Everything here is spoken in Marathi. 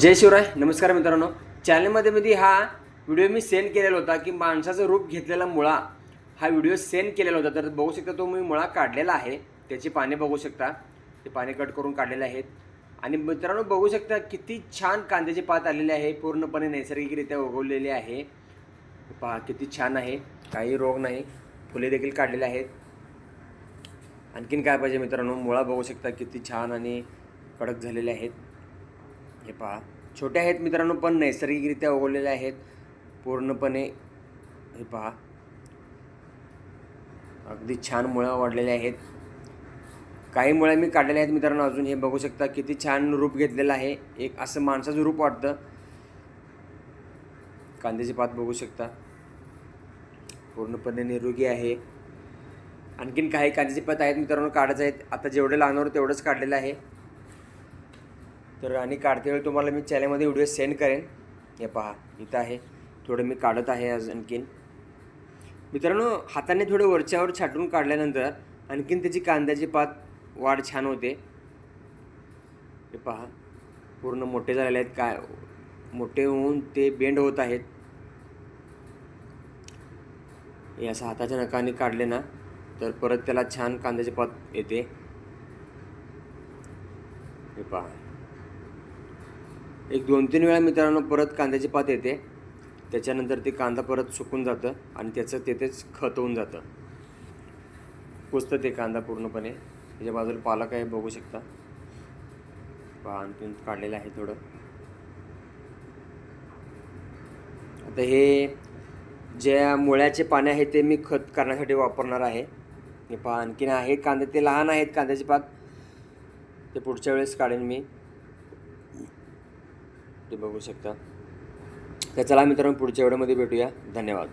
जय शिवराय. नमस्कार मित्रांनो. चॅनलमध्ये हा व्हिडिओ मी सेंड केलेला होता की माणसाचं रूप घेतलेला मुळा हा व्हिडिओ सेंड केलेला होता. तर बघू शकता तो मी मुळा काढलेला आहे. त्याची पाने बघू शकता. ते पाने कट करून काढलेले आहेत. आणि मित्रांनो बघू शकता किती छान कांद्याची पात आलेली आहे. पूर्णपणे नैसर्गिकरित्या उगवलेली आहे. पहा किती छान आहे. काही रोग नाही. फुले देखील काढलेले आहेत. आणखीन काय पाहिजे मित्रांनो. मुळा बघू शकता किती छान आणि कडक झालेले आहेत. हे पहा छोटे आहेत मित्रांनो, पण नैसर्गिकरित्या उगवलेले आहेत पूर्णपणे. हे पहा अगदी छान मुळा वाढलेले आहेत. काही मुळा मी काढलेले आहेत मित्रांनो. अजून हे बघू शकता किती छान रूप घेतलेलं आहे. एक असं माणसाचं रूप वाटतं. कांद्याची पात बघू शकता पूर्णपणे निरोगी आहे. आणखीन काही कांद्याची पात आहेत मित्रांनो, काढायचे आहेत. आता जेवढे लागणार तेवढंच काढलेलं आहे. तर आणि काढते वेळी तुम्हाला मी चॅनलमध्ये व्हिडिओ सेंड करेन. हे पहा इथं आहे. थोडं मी काढत आहे आणखीन मित्रांनो. हाताने थोडं वरच्यावर छाटून काढल्यानंतर आणखीन त्याची कांद्याची पात वाढ छान होते. हे पहा पूर्ण मोठे झालेले आहेत. काय मोठे होऊन ते बेंड होत आहेत. हे असं हाताच्या नखाने काढले ना तर परत त्याला छान कांद्याची पात येते. हे पहा एक 2-3 वेळा मित्रांनो परत कांद्याची पात येते. त्याच्यानंतर ते कांदा परत सुकून जातं आणि त्याचं तेथेच खत होऊन जातं. कुजतं ते कांदा पूर्णपणे. त्याच्या बाजूला पालक आहे बघू शकता. पहा आणखीन काढलेलं आहे थोडं. आता हे ज्या मुळ्याचे पाने आहेत ते मी खत करण्यासाठी वापरणार आहे. हे पहा आणखीन आहे कांदे. ते लहान आहेत कांद्याची पात. ते पुढच्या वेळेस काढेन मी. ते बघू शकता. तर चला मित्रांनो पुढच्या व्हिडिओमध्ये भेटूया. धन्यवाद.